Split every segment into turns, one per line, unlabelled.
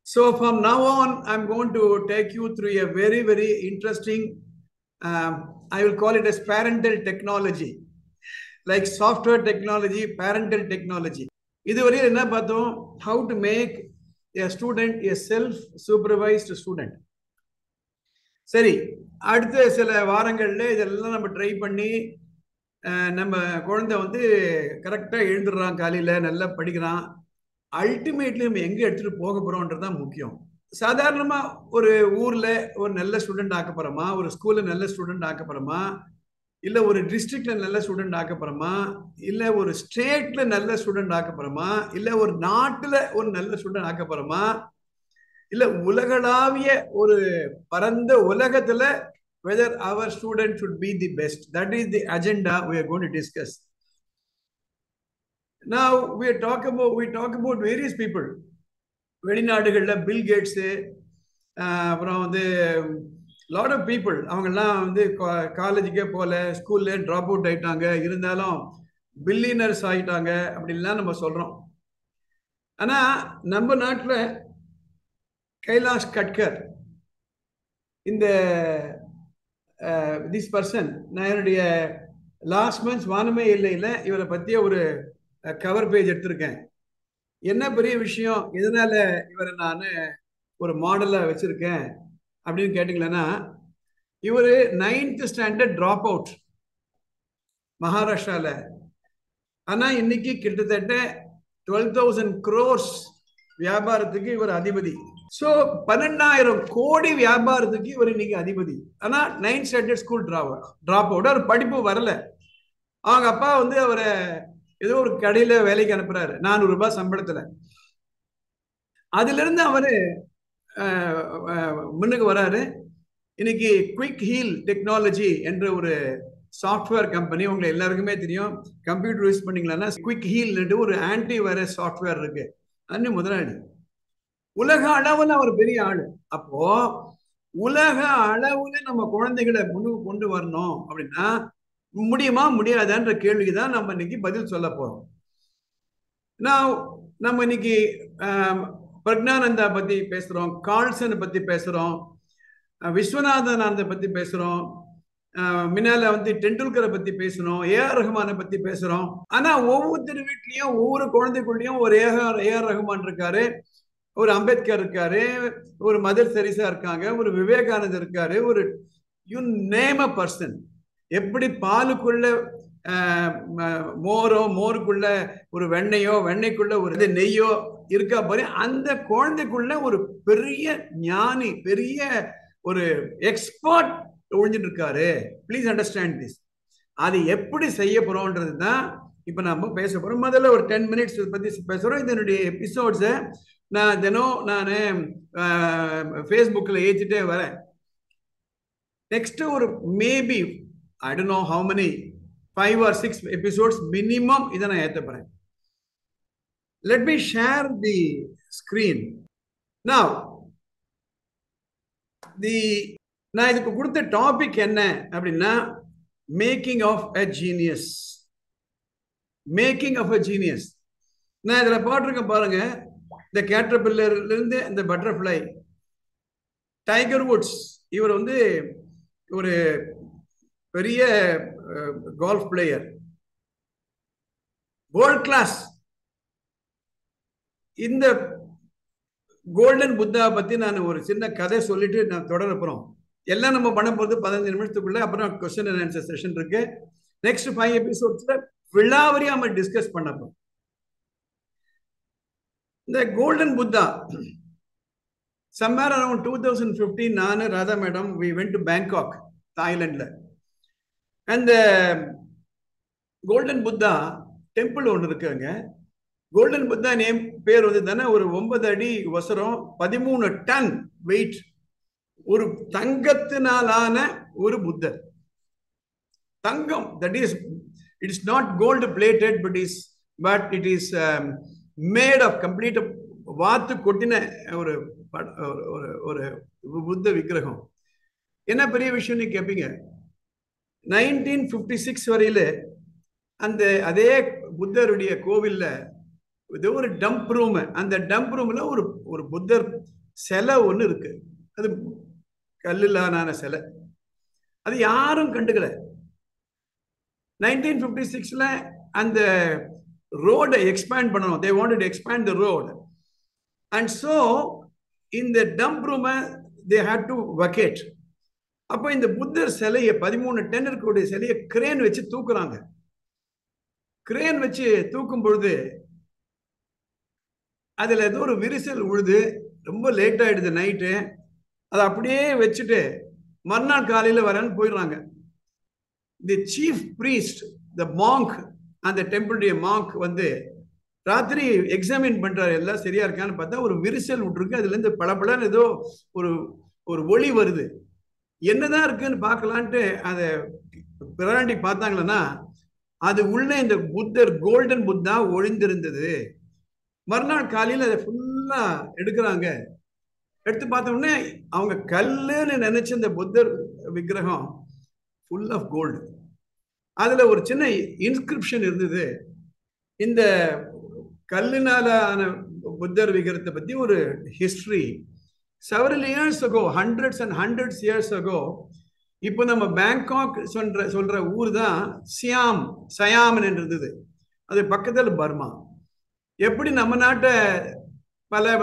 So from now on, I'm going to take you through a very, very interesting, I will call it as parental technology, like software technology, parental technology. இதுவரையில் என்ன பார்த்தோம்? How to make a student a self-supervised student. சரி, அடுத்த சில வாரங்கள்ல இதெல்லாம் நம்ம try பண்ணி நம்ம குழந்தை வந்து கரெக்டாக எழுந்துடுறான், காலையில் நல்லா படிக்கிறான். அல்டிமேட்லி நம்ம எங்கே எடுத்துகிட்டு போக போகிறோன்றதுதான் முக்கியம். சாதாரணமாக ஒரு ஊரில் ஒரு நல்ல ஸ்டூடெண்ட் ஆக்க போகிறோமா, ஒரு ஸ்கூலில் நல்ல ஸ்டூடெண்ட் ஆக்க போகிறோமா, இல்லை ஒரு டிஸ்ட்ரிக்டில் நல்ல ஸ்டூடெண்ட் ஆக்க போகிறோமா, இல்லை ஒரு ஸ்டேட்டில் நல்ல ஸ்டூடெண்ட் ஆக்க போகிறோமா, இல்லை ஒரு நாட்டில் ஒரு நல்ல ஸ்டூடெண்ட் ஆக்க போகிறோமா, இல்லை உலகளாவிய ஒரு பரந்த உலகத்தில் whether our student should be the best. That is the agenda we are going to discuss. Now we talk about various people. வெளிநாடுகள்ல பில் கேட்ஸ், அப்புறம் வந்து லாட் ஆஃப் பீப்புள், அவங்கெல்லாம் வந்து காலேஜுக்கே போல, ஸ்கூல்ல ட்ராப் அவுட் ஆயிட்டாங்க, இருந்தாலும் பில்லியனர்ஸ் ஆயிட்டாங்க அப்படின்லாம் நம்ம சொல்றோம். ஆனா நம்ம நாட்டில் கைலாஷ் கட்கர், இந்த திஸ் பர்சன், நான் என்னுடைய லாஸ்ட் மந்த்ஸ் வானமே இல்லையில இவரை பற்றிய ஒரு கவர் பேஜ் எடுத்திருக்கேன். என்ன பெரிய விஷயம், எதனால இவரை நான் ஒரு மாடலாக வச்சிருக்கேன் அப்படின்னு கேட்டிங்களேன்னா, இவர் 9th ஸ்டாண்டர்ட் ட்ராப் அவுட் மகாராஷ்டிராவில். ஆனால் இன்னைக்கு கிட்டத்தட்ட 12,000 crores வியாபாரத்துக்கு இவர் அதிபதி. ஸோ 12,000 கோடி வியாபாரத்துக்கு இவர் இன்னைக்கு அதிபதி. ஆனால் 9th standard school drop out, அவர் படிப்பு வரல. அவங்க அப்பா வந்து அவரை ஏதோ ஒரு கடையில் வேலைக்கு அனுப்புறாரு 400 ரூபாய் சம்பளத்தில். அதுல இருந்து அவரு முன்னுக்கு வராரு. இன்னைக்கு குவிக் ஹீல் டெக்னாலஜி என்ற ஒரு சாஃப்ட்வேர் கம்பெனி, உங்களை எல்லாருக்குமே தெரியும். கம்ப்யூட்டர் யூஸ் பண்ணீங்களா, குவிக் ஹீல் ஒரு ஆன்டி வைரஸ் சாஃப்ட்வேர் இருக்கு. அன்னு முதலாளி, உலக அளவுல அவர் பெரிய ஆளு. அப்போ உலக அளவுல நம்ம குழந்தைகளை முன்னுக்கு கொண்டு வரணும் அப்படின்னா முடியுமா முடியாதான்ற கேள்விக்கு தான் நம்ம இன்னைக்கு பதில் சொல்ல போறோம். நம்ம இன்னைக்கு பிரக்ஞானந்தா பத்தி பேசுறோம், கார்ல்சன் பத்தி பேசுறோம், விஸ்வநாதன் பத்தி பேசுறோம், முன்னால வந்து டெண்டுல்கரை பத்தி பேசுறோம், ஏஆர் ரஹ்மானை பத்தி பேசுறோம். ஆனா ஒவ்வொருத்தர் வீட்லயும் ஒவ்வொரு குழந்தைக்குள்ளயும் ஒரு ஏஆர் ரஹ்மான் இருக்காரு, ஒரு அம்பேத்கர் இருக்காரு, ஒரு மதர் தெரேசா இருக்காங்க, ஒரு விவேகானந்தர் இருக்காரு, ஒரு யூ நேம் அ பர்சன். எப்படி பாலுக்குள்ள மோருக்குள்ள ஒரு வெண்ணையோ, வெண்ணைக்குள்ள ஒரு நெய்யோ இருக்கா பாரு, அந்த குழந்தைக்குள்ள ஒரு பெரிய ஞானி, பெரிய ஒரு எக்ஸ்பர்ட் ஒழிஞ்சிட்டு இருக்காரு. Please understand this. அது எப்படி செய்ய போறோம்ன்றது தான் இப்ப நம்ம பேச போறோம். முதல்ல ஒரு 10 minutes பத்தி பேசுறோம். இதனுடைய எபிசோட்ஸை நான் தினம் ஃபேஸ்புக்கில் ஏற்றிட்டே வரேன். நெக்ஸ்ட் ஒரு maybe I don't know how many, 5 or 6 episodes minimum இதை நான் ஏற்ற போறேன். Let me share the screen. Now, நான் இதுக்கு கொடுத்த டாபிக் என்ன அப்படின்னா, making of a genius. Making of a genius. நான் இதில் போட்டிருக்கேன் பாருங்க, இந்த கேட்டர்பில்லர்ல இருந்து இந்த பட்டர்ஃப்ளை. டைகர் வுட்ஸ், இவர் வந்து ஒரு பெரிய கோல்ஃப் பிளேயர், வேர்ல்ட் கிளாஸ். இந்த கோல்டன் புத்தா பத்தி நான் ஒரு சின்ன கதை சொல்லிட்டு நான் தொடர போறோம். எல்லாம் நம்ம பண்ண போறது 15 நிமிஷத்துக்குள்ள. அப்புறம் கொஸ்டின் அண்ட் ஆன்சர் செஷன் இருக்கு. நெக்ஸ்ட் 5 எபிசோட்ஸ்ல விழாவரியா நம்ம டிஸ்கஸ் பண்ண போறோம். இந்த கோல்டன் புத்தா somewhere around 2015, நான் Radha madam we went to Bangkok, தாய்லாந்துல. அந்த கோல்டன் புத்தா டெம்பிள் ஒன்று இருக்குங்க. கோல்டன் புத்தா நேம் பேர் வந்து தானே, ஒரு 9 அடி வசரம், 13 டன் வெயிட், ஒரு தங்கத்தினாலான ஒரு புத்தர். தங்கம், that is, it is not gold plated, but it is made of complete வாத்து கொட்டின ஒரு ஒரு புத்த விக்கிரகம். என்ன பெரிய விஷயம் நீ கேட்பீங்க. 1956 வரையில அந்த அதே புத்தருடைய கோவில்ல ஒரு டம்ப் ரூம், அந்த டம்ப் ரூம்ல ஒரு ஒரு புத்தர் சிலை ஒன்று இருக்கு. அது கல்லிலான சிலை. அது யாரும் கண்டுக்கல. 1956ல அந்த ரோடை எக்ஸ்பேண்ட் பண்ணணும். they wanted to expand the road, and so in the dump room they had to vacate. அப்போ இந்த புத்தர் சிலையை 13 டன் இருக்கக்கூடிய சிலையை கிரேன் வச்சு தூக்குறாங்க. கிரேன் வச்சு தூக்கும் பொழுது அதுல ஏதோ ஒரு விரிசல் உழுது, ரொம்ப லேட் ஆயிடுது நைட்டு. அதை அப்படியே வச்சுட்டு மறுநாள் காலையில வரேன்னு போயிடுறாங்க. The chief priest, the Monk, அந்த டெம்பிளுடைய மாங்க் வந்து ராத்திரி எக்ஸாமின் பண்றாரு, எல்லாம் சரியா இருக்கான்னு பார்த்தா ஒரு விரிசல் விட்டுருக்கு. அதுல இருந்து பளபளன்னு ஏதோ ஒரு ஒரு ஒளி வருது. என்னதான் இருக்குன்னு பார்க்கலான்ட்டு அதை பிராண்டி பார்த்தாங்களன்னா அது உள்ள இந்த புத்தர், கோல்டன் புத்தா ஒழிந்திருந்தது. மறுநாள் காலையில் அதை ஃபுல்லா எடுக்கிறாங்க. எடுத்து பார்த்த உடனே அவங்க கல்லுன்னு நினைச்ச இந்த புத்தர் விக்கிரகம் ஃபுல் ஆஃப் கோல்டு. அதுல ஒரு சின்ன இன்ஸ்கிரிப்ஷன் இருந்தது. இந்த கல்லினால ஆன புத்தர் விக்கிரகத்தை பத்தி ஒரு history. several years ago, hundreds and hundreds years ago, இப்போ நம்ம பேங்காக் சொல்ற ஊர் தான் சயாம் இருந்தது. அது பக்கத்தில் பர்மா. எப்படி நம்ம நாட்டை பல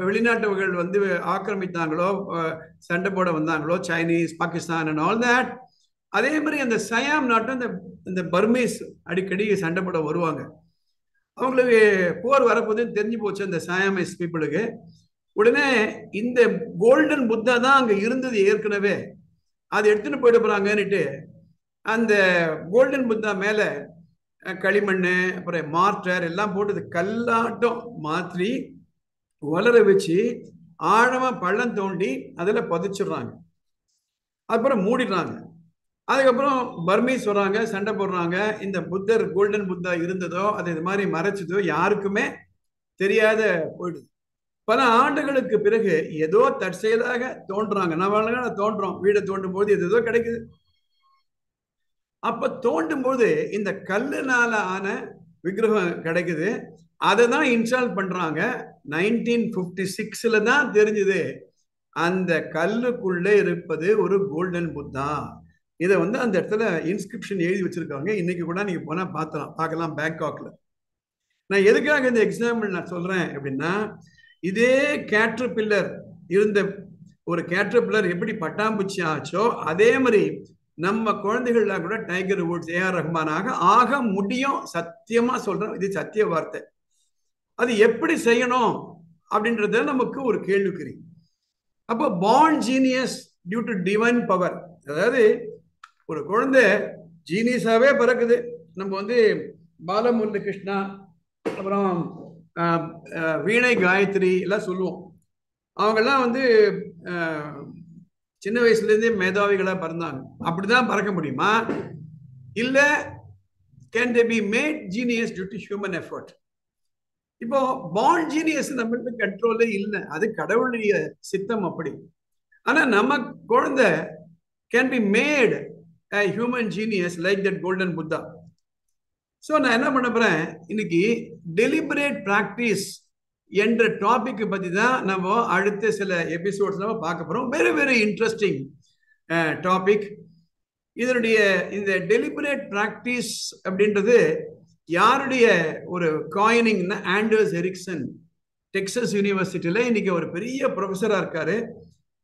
வெளிநாட்டவர்கள் வந்து ஆக்கிரமித்தாங்களோ, சண்டை போட வந்தாங்களோ, Chinese, Pakistan and all that, அதே மாதிரி அந்த சயாம் நாட்டும் இந்த பர்மீஸ் அடிக்கடி சண்டை போட வருவாங்க. அவங்களுக்கு போர் வரப்போதுன்னு தெரிஞ்சு போச்சு அந்த சயாமீஸ் பீப்புளுக்கு. உடனே இந்த கோல்டன் புத்தா தான் அங்க இருந்தது ஏற்கனவே, அதை எடுத்துன்னு போயிட்டு போறாங்கன்னுட்டு அந்த கோல்டன் புத்தா மேல களிமண், அப்புறம் மார்டர் எல்லாம் போட்டு கல்லாட்டம் மாற்றி வளர வச்சு ஆழமா பள்ளம் தோண்டி அதுல பதிச்சிடுறாங்க. அப்புறம் மூடிடுறாங்க. அதுக்கப்புறம் பர்மீஸ் வர்றாங்க, சண்டை போடுறாங்க. இந்த புத்தர், கோல்டன் புத்தா இருந்ததோ அது இது மாதிரி மறைச்சதோ யாருக்குமே தெரியாத போயிடுது. பல ஆண்டுகளுக்கு பிறகு ஏதோ தற்செயலாக தோன்றுறாங்க. நம்ம தோன்றோம், வீடை தோண்டும் போது ஏதோ கிடைக்குது. அப்ப தோண்டும் போது இந்த கல்லுனால ஆன விக்கிரகம் கிடைக்குது. அதை தான் இன்ஸ்டால் பண்றாங்க. 1956ல தான் தெரிஞ்சது அந்த கல்லுக்குள்ள இருப்பது ஒரு கோல்டன் புத்தா. இதை வந்து அந்த இடத்துல இன்ஸ்கிரிப்ஷன் எழுதி வச்சிருக்காங்க. இன்னைக்கு கூட நீங்க போனா பார்க்கலாம் பேங்காக்ல. நான் எதுக்காக இந்த எக்ஸாம்பிள் நான் சொல்றேன் அப்படின்னா, இதே கேட்டர்பில்லர் இருந்த ஒரு கேட்டர்பில்லர் எப்படி பட்டாம்பூச்சி ஆச்சோ அதே மாதிரி நம்ம குழந்தைகள்லாம் கூட டைகர் வுட்ஸ், ஏஆர் ரஹ்மானாக ஆக முடியும். சத்தியமா சொல்றேன், இது சத்திய வார்த்தை. அது எப்படி செய்யணும் அப்படின்றத நமக்கு ஒரு கேள்விக்குறி. அப்போ born genius due to divine power, அதாவது ஒரு குழந்தை ஜீனியஸாவே பிறக்குது. நம்ம வந்து பாலமுரளி கிருஷ்ணா, அப்புறம் வீணை காயத்ரி எல்லாம் சொல்லுவோம். அவங்கெல்லாம் வந்து சின்ன வயசுல இருந்தே மேதாவிகளா பிறந்தாங்க. அப்படிதான் பறக்க முடியுமா? இல்ல can they be made genius due to human effort? இப்போ born genius நம்மளுக்கு கண்ட்ரோலே இல்லை, அது கடவுளுடைய சித்தம் அப்படி. ஆனா நம்ம குழந்தை can be made a human genius like that golden Buddha. So நான் என்ன பண்ண போறேன் இன்னைக்கு, டெலிபரேட் பிராக்டிஸ் என்ற டாபிக் பத்தி தான் நம்ம அடுத்த சில எபிசோட்ஸ் நம்ம பார்க்க போறோம். Very very interesting topic. இதனுடைய இந்த டெலிபரேட் பிராக்டிஸ் அப்படின்றது யாருடைய ஒரு காயினிங்னா, ஆண்டர்ஸ் எரிக்சன், டெக்சஸ் யூனிவர்சிட்டியில இன்னைக்கு ஒரு பெரிய ப்ரொஃபஸரா இருக்காரு.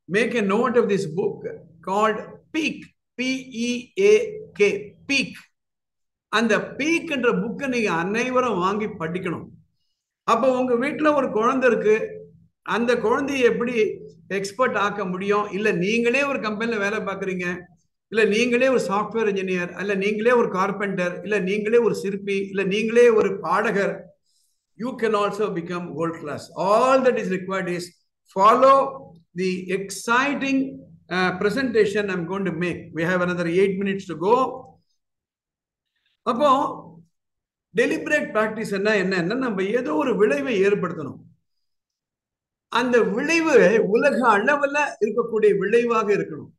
Make a note of this book called peak, PEAK, peak. அந்த பீக் என்ற புக்கை நீங்க அனைவரும் வாங்கி படிக்கணும். அப்போ உங்க வீட்டுல ஒரு குழந்தை இருக்கு, அந்த குழந்தையை எப்படி எக்ஸ்பர்ட் ஆக்க முடியும்? இல்ல நீங்களே ஒரு கம்பெனில வேலை பார்க்குறீங்க, இல்ல நீங்களே ஒரு சாஃப்ட்வேர் இன்ஜினியர், இல்ல நீங்களே ஒரு கார்பெண்டர், இல்ல நீங்களே ஒரு சிற்பி, இல்ல நீங்களே ஒரு பாடகர், you can also become world class. All that is required is follow the exciting presentation I'm going to make. We have another 8 minutes to go. அப்போ டெலிபரேட் பிராக்டிஸ் என்ன, நம்ம ஏதோ ஒரு விளைவை ஏற்படுத்தணும். அந்த விளைவு உலக அளவில் இருக்கக்கூடிய விளைவாக இருக்கணும்.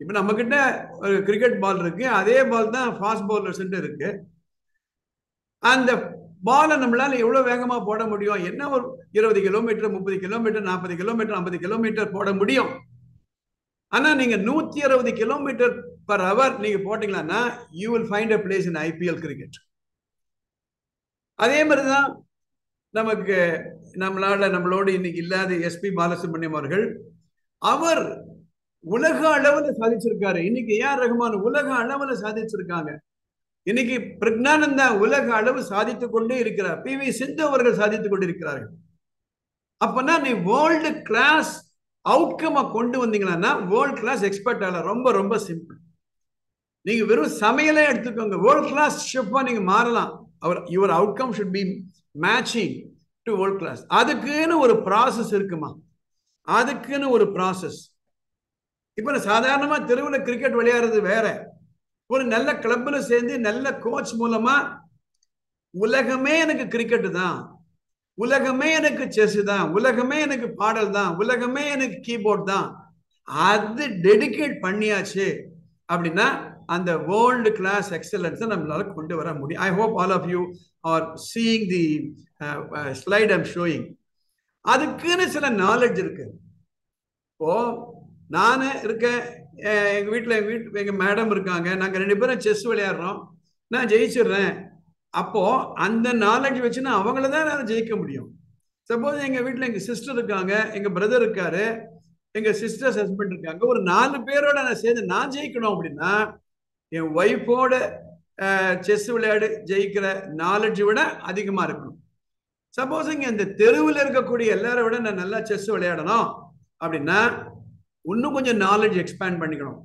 இப்ப நம்ம கிட்ட ஒரு கிரிக்கெட் பால் இருக்கு, அதே பால் தான் ஃபாஸ்ட் பவுலர்ஸ் இருக்கு. அந்த பாலை நம்மளால எவ்வளவு வேகமா போட முடியும்? என்ன ஒரு 20 கிலோமீட்டர், 30 கிலோமீட்டர், 40 கிலோமீட்டர், 50 கிலோமீட்டர் போட முடியும். ஆனா நீங்க 160 கிலோமீட்டர் per hour நீங்க போட்டீங்கன்னா you will find a place in IPL cricket. அதே மாதிரிதான் நமக்கு நம்மளோடு இன்னைக்கு இல்லாத எஸ்பி பாலசுப்ரமணியம் அவர்கள், அவர் உலக அளவுல சாதிச்சிருக்காரு. இன்னைக்கு ஏஆர் ரஹ்மான் உலக அளவுல சாதிச்சிருக்காங்க. இன்னைக்கு பிரக்ஞானந்தா உலக அளவு சாதித்துக் கொண்டே இருக்கிறார். PV சிந்து அவர்கள் சாதித்துக் கொண்டிருக்கிறார்கள். அப்பனா நீ வேர்ல்டு கிளாஸ் அவுட்கம் கொண்டு வந்தீங்கன்னா வேர்ல்ட் கிளாஸ் எக்ஸ்பர்ட் ஆகல. ரொம்ப ரொம்ப சிம்பிள். நீங்க வெறும் சமையலே எடுத்துக்கோங்க, வேர்ல்ட் கிளாஸ் ஷெஃபா நீங்க மாறலாம். Your outcome should be matching to world class. அதுக்குன்னு ஒரு ப்ராசஸ் இருக்குமா? அதுக்குன்னு ஒரு ப்ராசஸ். இப்ப சாதாரணமா தெருவில் கிரிக்கெட் விளையாடுறது வேற, ஒரு நல்ல கிளப்ல சேர்ந்து நல்ல கோச் மூலமா உலகமே எனக்கு கிரிக்கெட் தான், உலகமே எனக்கு செஸ் தான், உலகமே எனக்கு பாடல் தான், உலகமே எனக்கு கீபோர்ட் தான், அது டெடிகேட் பண்ணியாச்சு அப்படின்னா அந்த வேர்ல்டு கிளாஸ் எக்ஸலன்ஸை நம்மளால கொண்டு வர முடியும். I hope all of you are seeing the slide I'm showing. அதுக்குன்னு சில நாலேஜ் இருக்கு. இப்போ நான் இருக்கேன், எங்க வீட்டில் எங்க மேடம் இருக்காங்க, நாங்கள் 2 பேரும் செஸ் விளையாடுறோம், நான் ஜெயிச்சிடுறேன். அப்போ அந்த நாலேஜ் வச்சு நான் அவங்கள தான் நான் ஜெயிக்க முடியும். சப்போஸ் எங்க வீட்டில் எங்க சிஸ்டர் இருக்காங்க, எங்க பிரதர் இருக்காரு, எங்க சிஸ்டர்ஸ் ஹஸ்பண்ட் இருக்காங்க, ஒரு 4 பேரோட நான் சேர்ந்து நான் ஜெயிக்கணும் அப்படின்னா என் ஒய்ஃபோட செஸ் விளையாடு ஜெயிக்கிற நாலேஜ் விட அதிகமா இருக்கணும். சப்போஸ் இங்க இந்த தெருவில் இருக்கக்கூடிய எல்லாரும் விட நான் நல்லா செஸ் விளையாடணும் அப்படின்னா இன்னும் கொஞ்சம் நாலேஜ் எக்ஸ்பேண்ட் பண்ணிக்கணும்.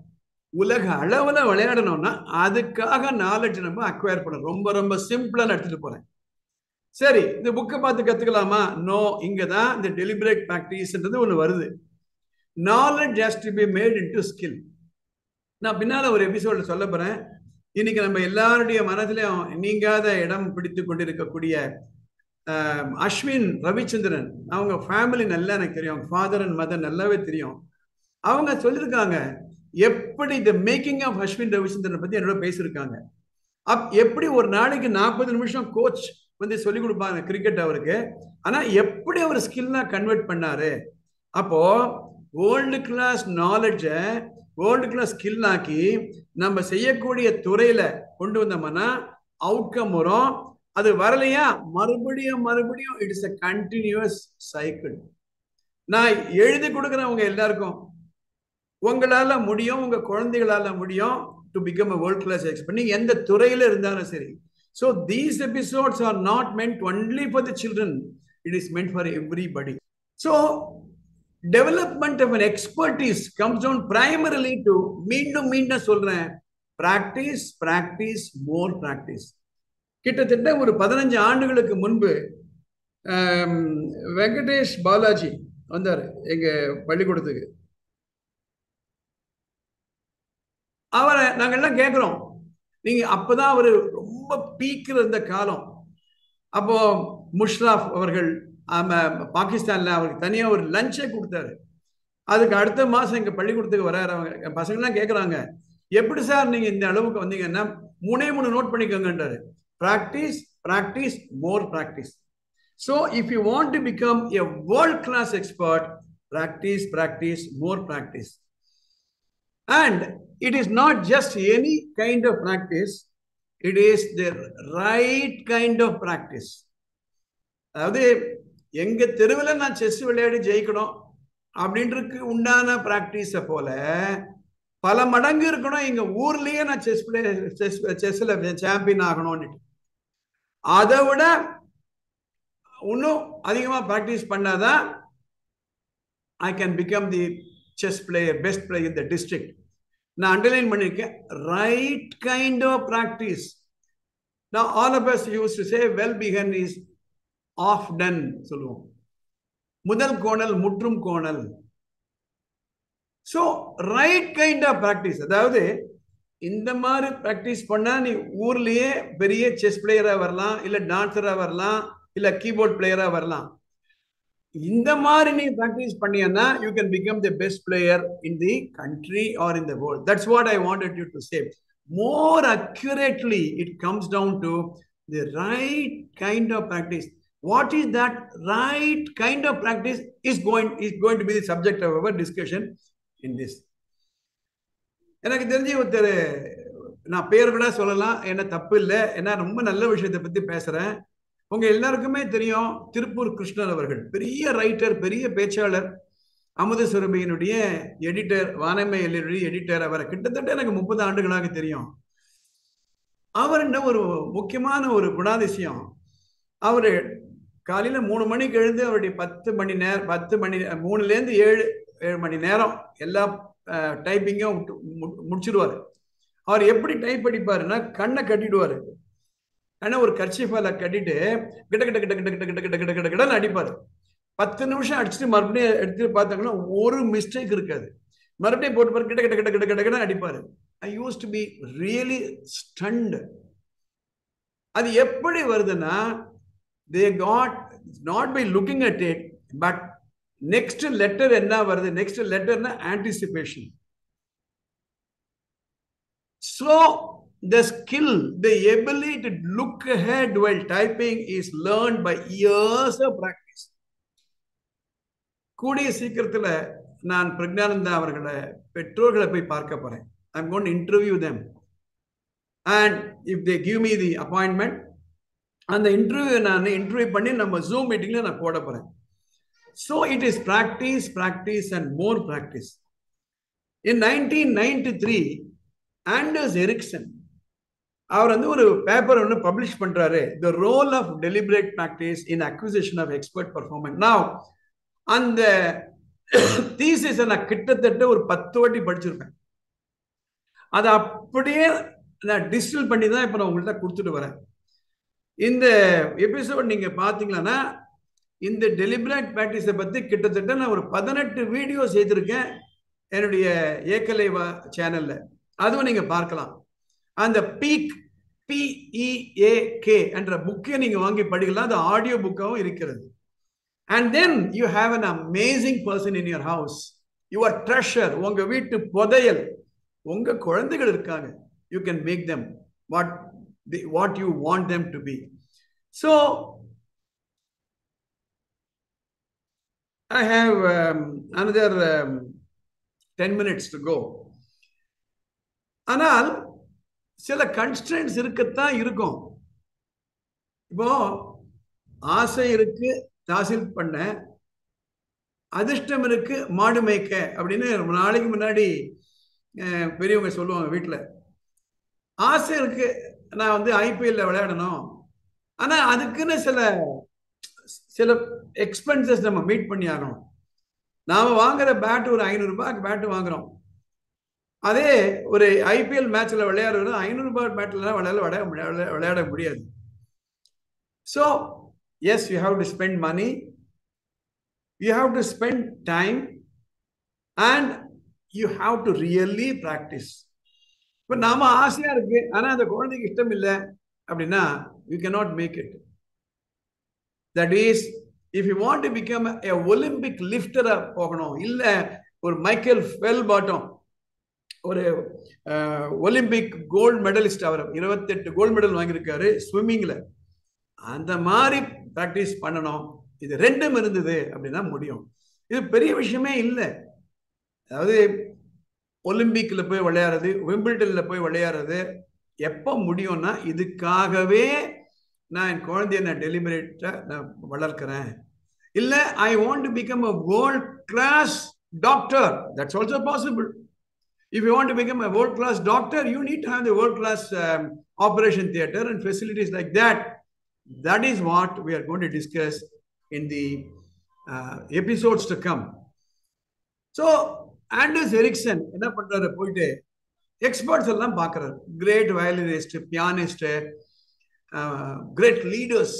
உலக அளவுல விளையாடணும்னா அதுக்காக நாலேஜ் நம்ம அக்வயர் பண்ணணும். ரொம்ப ரொம்ப சிம்பிளா எடுத்துட்டு போறேன். சரி, இந்த புக்கை பார்த்து கத்துக்கலாமா? நோ. இங்கதான் இந்த டெலிபரேட் பிராக்டிஸ்ன்றது ஒண்ணு வருது. Knowledge has to be made into skill. நான் பின்னால ஒரு எபிசோட்ல சொல்ல போறேன். இன்னைக்கு நம்ம எல்லாருடைய மனதிலையும் நீங்காத இடம் பிடித்து கொண்டிருக்கக்கூடிய அஸ்வின் ரவிச்சந்திரன், அவங்க ஃபேமிலி நல்லா எனக்கு தெரியும், அவங்க ஃபாதர் அண்ட் மதர் நல்லாவே தெரியும். அவங்க சொல்லியிருக்காங்க எப்படி the making of Ashwin Ravichandran பத்தி என்னோட பேசியிருக்காங்க. எப்படி ஒரு நாளைக்கு 40 நிமிஷம் கோச் வந்து சொல்லி கொடுப்பாங்க கிரிக்கெட் அவருக்கு. ஆனா எப்படி அவர் ஸ்கில்லா கன்வெர்ட் பண்ணாரு. அப்போ வேர்ல்டு கிளாஸ் நாலேஜ வேர்ல்டு கிளாஸ் ஸ்கில் ஆக்கி நம்ம செய்யக்கூடிய துறையில கொண்டு வந்தோம்னா அவுட்கம் வரும். அது வரலையா மறுபடியும் it is a continuous cycle. நான் எழுதி கொடுக்குறவங்க எல்லாருக்கும் உங்களால முடியும், உங்க குழந்தைகளால முடியும் to become a world class expert. நீங்க எந்த துறையில இருந்தாலும் சரி. So these episodes are not meant only for the children, it is meant for everybody. So development of an expertise comes down primarily to மீண்டும் சொல்றேன், practice, more practice. கிட்டத்தட்ட ஒரு 15 ஆண்டுகளுக்கு முன்பு வெங்கடேஷ் பாலாஜி வந்தார் எங்க பள்ளிக்கூடத்துக்கு. அவரை நாங்க எல்லாம் கேட்கிறோம், நீங்க அப்பதான் அவரு ரொம்ப பீக்கில் இருந்த காலம். அப்போ முஷ்ராஃப் அவர்கள் பாகிஸ்தான்ல அவருக்கு தனியா ஒரு லஞ்சே கொடுத்தாரு. அதுக்கு அடுத்த மாசம் எங்க பள்ளிக்கூடத்துக்கு வராரு. அவங்க பசங்க எல்லாம் கேட்கறாங்க, எப்படி சார் நீங்க இந்த அளவுக்கு வந்தீங்கன்னா? 3 note பண்ணிக்கோங்கன்றாரு. practice, more practice. So if you want to become a world class expert, practice, more practice. And it is not just any kind of practice, it is the right kind of practice. அதாவது எங்க தெருவில் நான் chess விளையாடி ஜெயிக்கணும் அப்படின்றது உண்டான practice போல பல மடங்கு இருக்கணும் எங்க ஊர்லயே நான் செஸ்ல சாம்பியன் ஆகணும்னு. அதை விட இன்னும் அதிகமா பிராக்டிஸ் பண்ணாதான் I can become the chess player, best player in the district. நான் அண்டர்லைன் பண்ணிருக்கேன், right kind of practice. Now all of us used to say well begun is half done சொல்லுவோம். முதல் கோணல் முற்றும் கோணல். So right kind of practice, அதாவது இந்த மாதிரி பிராக்டிஸ் பண்ணா நீ ஊர்லயே பெரிய செஸ் பிளேயரா வரலாம், இல்ல டான்சரா வரலாம், இல்ல கீபோர்ட் பிளேயரா வரலாம். இந்த மாதிரி நீ practice பண்ணியன்னா you can become the best player in the country or in the world. That's what I wanted you to say. More accurately, it comes down to The right kind of practice. What is that right kind of practice is going to be the subject of our discussion in this. எனக்கு தெரிஞ்ச ஒருத்தர், நான் பேர் கூட சொல்லலாம், என்ன தப்பு இல்லை, ஏன்னா ரொம்ப நல்ல விஷயத்தை பத்தி பேசுறேன். உங்க எல்லாருக்குமே தெரியும் திருப்பூர் கிருஷ்ணன் அவர்கள், பெரிய ரைட்டர், பெரிய பேச்சாளர், அமுத சுரபியினுடைய எடிட்டர், வானமை எடிட்டர். அவரை கிட்டத்தட்ட எனக்கு 30 ஆண்டுகளாக தெரியும். அவருடைய ஒரு முக்கியமான ஒரு குணாதிசயம், அவரு காலையில 3 மணிக்கு எழுந்து அவருடைய 10 மணி நேரம் 3லேருந்து 7 மணி நேரம் எல்லா டைப்பிங்கும் முடிச்சிடுவாரு. அவர் எப்படி டைப் அடிப்பாருன்னா, கண்ணை கட்டிடுவாரு. ஆனா ஒரு கர்ச்சீஃபால கட்டிட்டு கிட்ட கிட்ட கிட்ட கிட்ட கிட்ட கிட்ட கிட்ட கிட்ட கிட்ட கிட்ட அடிப்பாரு. 10 நிமிஷம் அடிச்சுட்டு மறுபடியும் எடுத்து பார்த்தாங்கன்னா ஒரு மிஸ்டேக் இருக்காது. மறுபடியும் போட்டு பாரு, கிட்ட கிட்ட கிட்ட கிட்ட கிட்ட கிட்ட அடிப்பாரு. I used to be really stunned. அது எப்படி வருதுன்னா, they got not by looking at it, but next letter என்ன வருது, next letterனா anticipation. So the skill, the ability to look ahead while typing is learned by years of practice. கூடிய சீக்கிரத்துல நான் பிரக்ஞானந்தா அவர்களை பெற்றோர்களை போய் பார்க்க போறேன். I'm going to interview them, and if they give me the appointment, அந்த இன்டர்வியூ பண்ணி நம்ம ஜூம் மீட்டிங்ல நான் போட போறேன். So it is practice and more practice. In 1993, Anders Ericsson அவர் வந்து ஒரு பேப்பர் ஒன்று பப்ளிஷ் பண்றாரு, The Role of Deliberate Practice in Acquisition of Expert Performance. Now அந்த தீசிஸை நான் கிட்டத்தட்ட ஒரு 10 வாட்டி படிச்சிருப்பேன். அதை அப்படியே நான் டிஜிட்டல் பண்ணி தான் இப்போ நான் உங்கள்கிட்ட கொடுத்துட்டு வரேன். இந்த எபிசோட் நீங்க பாத்தீங்கன்னா, இந்த டெலிபரேட் பிராக்டிஸை பத்தி கிட்டத்தட்ட நான் ஒரு 18 வீடியோ செய்திருக்கேன் என்னுடைய ஏகலைவா சேனல்ல. அதுவும் நீங்க பார்க்கலாம். அந்த பீக் PEAK என்ற புக்கை நீங்க வாங்கி படிக்கலாம். அது ஆடியோ புக்காவும் இருக்கிறது. And then you have an amazing person in your house, your treasure, உங்க வீட்டு புதையல், உங்க குழந்தைகள் இருக்காங்க. You can make them what you want them to be. So I have another 10 minutes to go. ஆனால் சில கன்ஸ்ட்ரெயின்ட்ஸ் இருக்கத்தான் இருக்கும். இப்போ ஆசை இருக்கு தாசில் பண்ண, அதிர்ஷ்டம் இருக்கு மாடு மேய்க்க அப்படின்னு ரொம்ப நாளைக்கு முன்னாடி பெரியவங்க சொல்லுவாங்க வீட்டுல. ஆசை இருக்கு, நான் வந்து IPL விளையாடணும், ஆனா அதுக்குன்னு சில எக்ஸ்பென்சஸ் நம்ம மீட் பண்ணி ஆகணும். நாம வாங்குற பேட் ஒரு 500 ரூபாய்க்கு பேட் வாங்குறோம். அதே ஒரு IPL மேட்ச்ல விளையாடுறது 500 ரூபாய் பேட்ல விளையாட முடியாது. So yes, you have to spend money, you have to spend time, and you have to really practice. இப்ப நாம ஆசையா இருக்கு, ஆனா அந்த குழந்தைக்கு இஷ்டம் இல்லை அப்படின்னா you cannot make it. That is, if you want to become a Olympic lifter போகணும், இல்ல ஒரு மைக்கேல் ஃபெல்பாட்டம், ஒரு ஒலிம்பிக் கோல்டு மெடலிஸ்ட், அவர் 28 கோல்டு மெடல் வாங்கியிருக்காரு ஸ்விம்மிங்ல. அந்த மாதிரி பிராக்டிஸ் பண்ணணும். இது ரெண்டும் இருந்தது அப்படின்னா முடியும். இது பெரிய விஷயமே இல்லை. அதாவது ஒலிம்பிக்ல போய் விளையாடுறது, விம்பிள்டன்ல போய் விளையாடுறது எப்போ முடியும்னா, இதுக்காகவே நான் என் குழந்தைய நான் டெலிபரேட்டா நான் வளர்க்கிறேன். இல்ல I want to become a world class doctor, that's also possible. If you want to become a world class doctor, you need to have the world class operation theater and facilities like that. That is what we are going to discuss in the episodes to come. So Anders Ericsson என்ன பண்றாரு, போயிட்டு experts எல்லாம் பார்க்கறாரு. Great violinist, pianist, great leaders,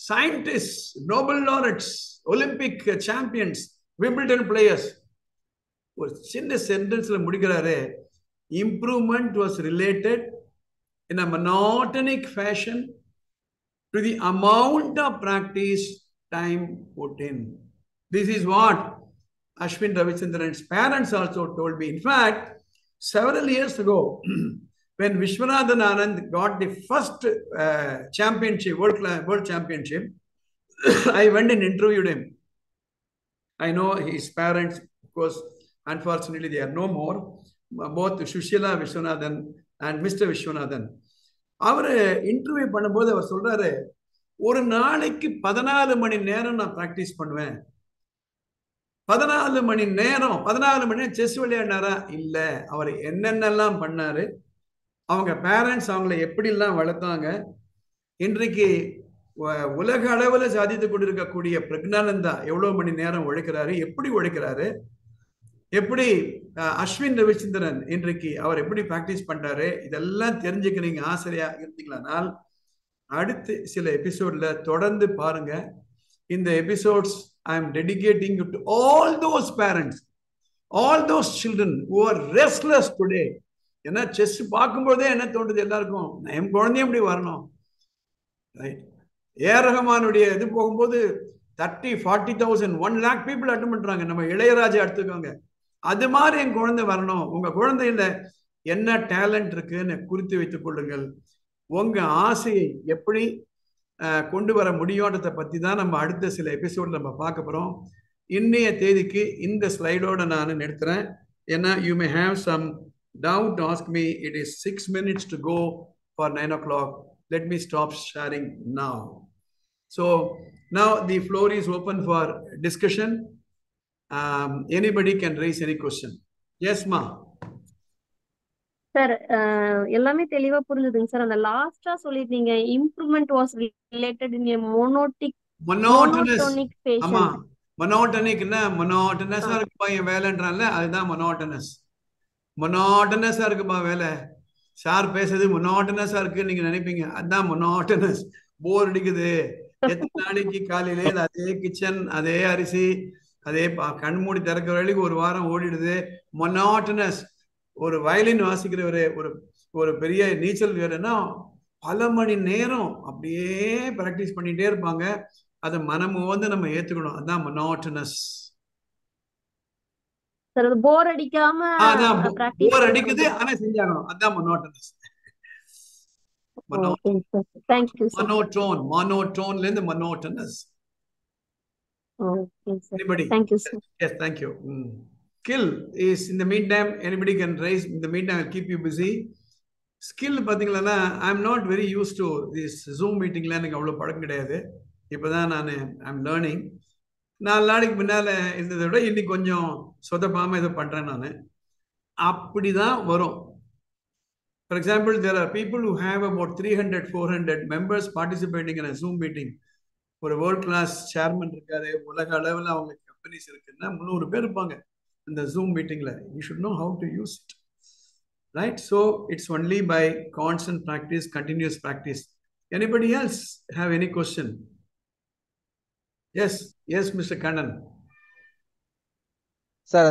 scientists, Nobel laureates, Olympic champions, Wimbledon players. ஒரு சின்ன சென்டென்ஸ்ல முடிக்கிறாரு, improvement was related in a monotonic fashion to the amount of practice time put in. This is what Ashwin Ravichandran's parents also told me. In fact, several years ago, when Vishwanathan Anand got the first championship, world championship, I went and interviewed him. I know his parents, of course, unfortunately, they are no more. Both Shushila Vishwanathan and Mr. Vishwanathan. அவரு interview பண்ணும்போது அவர் சொல்றாரு, ஒரு நாளைக்கு 14 மணி நேரம் நான் practice பண்ணுவேன். 14 மணி நேரம் chess விளையாடினாரா? இல்ல. அவர் என்னென்னலாம் பண்ணாரு, அவங்க பேரண்ட்ஸ் அவங்களை எப்படிலாம் வளர்த்தாங்க, இன்றைக்கு உலக அளவில் சாதித்துக் கொண்டிருக்கக்கூடிய பிரக்னானந்தா எவ்வளவு மணி நேரம் உழைக்கிறாரு, எப்படி உழைக்கிறாரு, எப்படி அஸ்வின் ரவிச்சந்திரன் இன்றைக்கு அவர் எப்படி பிராக்டிஸ் பண்றாரு, இதெல்லாம் தெரிஞ்சுக்க நீங்க ஆசிரியா இருந்தீங்களானால் அடுத்து சில எபிசோட்ல தொடர்ந்து பாருங்க. இந்த episodes I am dedicating to all those parents, all those children who are restless today. ஏன்னா செஸ் பார்க்கும்போதே என்ன தோன்றுது எல்லாருக்கும், என் குழந்தையும் இப்படி வரணும். ரைட். ஏஆர் ரஹ்மானுடைய இது போகும்போது 30,000-40,000 1 lakh பீப்புள் அட்டன் பண்றாங்க. நம்ம இளையராஜா எடுத்துக்கோங்க. அது மாதிரி என் குழந்தை வரணும். உங்க குழந்தையில என்ன டேலண்ட் இருக்குன்னு குறித்து வைத்துக் கொள்ளுங்கள். உங்க ஆசையை எப்படி கொண்டு வர முடியும்ன்றதை பத்தி தான் நம்ம அடுத்த சில எபிசோட்ல நம்ம பார்க்க போறோம். இன்னைய தேதிக்கு இந்த ஸ்லைடோட நான் நிறுத்துறேன். ஏன்னா you may have some doubt, ask me. It is 6 minutes to go for 9 o'clock. Let me stop sharing now. So now the floor is open for discussion. Anybody can raise any question. Yes, ma.
Sir, எல்லாமே தெளிவா புரிஞ்சுதுங்க sir. அந்த லாஸ்டா சொல்லிருந்தீங்க improvement was related in a monotonic patient.
ஆமா, மோனோட்டனிக்னா மோனோட்டனஸா இருக்குப்பா என் வேலைன்றான்ல, அதுதான் மோனோட்டனஸா இருக்குப்பா வேலை. சார் பேசுறது மோனோட்டனஸா இருக்கு நீங்க நினைப்பீங்க, அதுதான் மோனோட்டனஸ். போர் அடிக்குது. எத்தனை நாளைக்கு காலையிலே அதே கிச்சன், அதே அரிசி, அதே கண்மூடி திறக்கிற வரைக்கும் ஒரு வாரம் ஓடிடுது. மோனோட்டனஸ். ஒரு வயலின் வாசிக்கிறவரு, ஒரு பெரிய நீச்சல் வீரர்னா பல மணி நேரம் அப்படியே பிராக்டிஸ் பண்ணிட்டே இருப்பாங்க. அதை மனமும் வந்து நம்ம ஏத்துக்கணும். அதான் மோனோட்டனஸ்.
போர் அடிக்காம,
போர் அடிக்குது ஆனா செஞ்சாகணும், அதான் மோனோட்டனஸ். மோனோட்டோன்ல இருந்து monotonous. Anybody? Thank you, sir. Yes, thank you. Skill is in the meantime, anybody can raise. In the meantime, I'll keep you busy. Skill பாத்தீங்களா, I'm not very used to this Zoom meetingல. எனக்கு அவ்வளவு பழக்கம் கிடையாது. இப்பதான் I'm learning. 4 நாளைக்கு முன்னால இருந்ததை விட இன்னைக்கு கொஞ்சம் சொதப்பாம இதை பண்றேன் நான். அப்படிதான் வரும். For example, there are people who have about 300-400 members participating in a Zoom meeting. ஒரு வேர்ல்ட் கிளாஸ் சேர்மன் இருக்காரு, உலக அளவில் அவங்க கம்பெனிஸ் இருக்குன்னா 300 பேர் இருப்பாங்க இந்த Zoom meetingல. You should know how to use it, right? So it's only by constant practice, continuous practice. Anybody else have any question? Yes, Mr. Kannan.
Sir,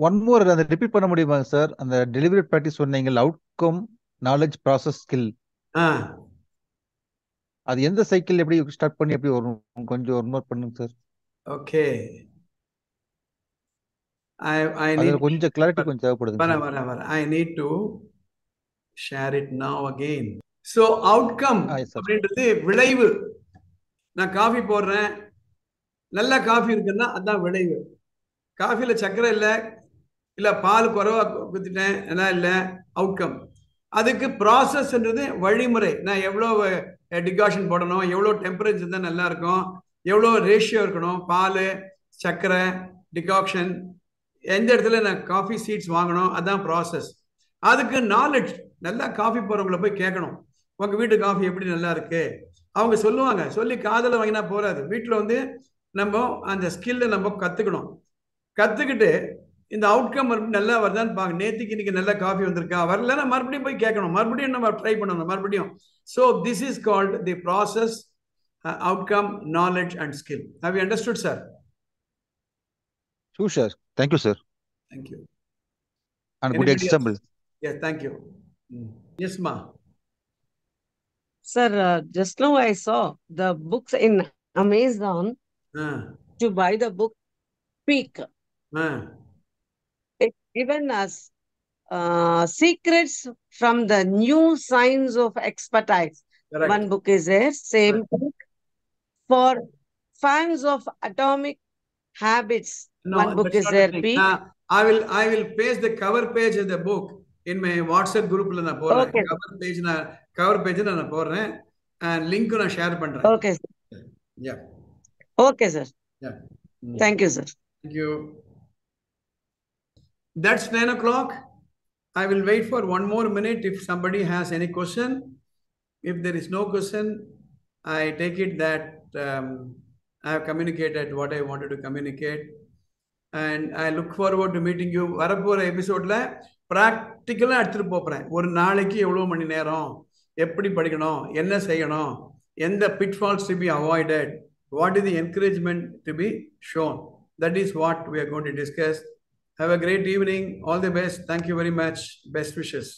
one more அந்த repeat பண்ண முடியுமா சார்? அந்த delivery practice சொன்னீங்க, outcome, knowledge, process, skill. அது எந்த cycle எப்படி start பண்ணி எப்படி வரும்? கொஞ்சம் ஒரு நோட் பண்ணுங்க சார். ஓகே, I need கொஞ்சம் கிளாரிட்டி கொஞ்சம் தேவைப்படுது.
I need to share it now again. So outcome அப்படின்றது விளைவு. நான் காஃபி போடுறேன், நல்ல காஃபி இருக்குன்னா அதான் விளைவு. காஃபில சக்கரை இல்ல பால் குறைவா குத்திட்டேன், எல்லாம் இல்ல, அவுட்கம். அதுக்கு ப்ராசஸ்ன்றது வழிமுறை. நான் எவ்வளவு டிகாஷன் போடணும், எவ்வளோ டெம்பரேச்சர் தான் நல்லா இருக்கும், எவ்வளோ ரேஷியோ இருக்கணும், பால், சர்க்கரை, டிகாக்ஷன், எந்த இடத்துல நான் காஃபி சீட்ஸ் வாங்கணும், அதான் ப்ராசஸ். அதுக்கு நாலேஜ். நல்லா காஃபி போறவங்கள போய் கேட்கணும், உங்க வீட்டு காஃபி எப்படி நல்லா இருக்கு, அவங்க சொல்லுவாங்க. சொல்லி காதல வாங்கினா போறாது. வீட்டில் வந்து நம்ம அந்த ஸ்கில்ல நம்ம கத்துக்கணும். கத்துக்கிட்டு இந்த அவுட்கம் நல்லா வருதான்னு பாங்க. நேற்றுக்கு இன்னைக்கு நல்ல காஃபி வந்திருக்கா, வரலன்னா மறுபடியும் போய் கேட்கணும், மறுபடியும் நம்ம ட்ரை பண்ணணும் மறுபடியும். So this is called the process, outcome, knowledge and skill. Have you understood, sir?
Sure, sir. Thank you, sir.
Thank you.
And good example.
Yes, thank you. Yes, ma.
Sir, just now I saw the books in Amazon to buy the book Peak. It's given us Secrets from the New Science of Expertise.
Correct.
One book is there. Same book. For fans of atomic habits,
No,
one book
that's
is
not the
there,
thing.
Pete.
I will paste the cover page of the book in my WhatsApp group.
Okay.
Cover page and link na share பண்றேன்.
Okay, sir.
Yeah.
Okay, sir.
Yeah.
Thank you, sir.
Thank you. That's 9 o'clock. I will wait for one more minute if somebody has any question. If there is no question, I take it that I have communicated what I wanted to communicate. And I look forward to meeting you. வரப்போற எபிசோட்ல ப்ராக்டிக்கலா எடுத்துட்டு போறேன். ஒரு நாளைக்கு எவ்வளவு மணி நேரம், எப்படி படிக்கணும், என்ன செய்யணும், எந்த pitfalls to be avoided, what is the encouragement to be shown. That is what we are going to discuss. Have a great evening. All the best. Thank you very much. Best wishes.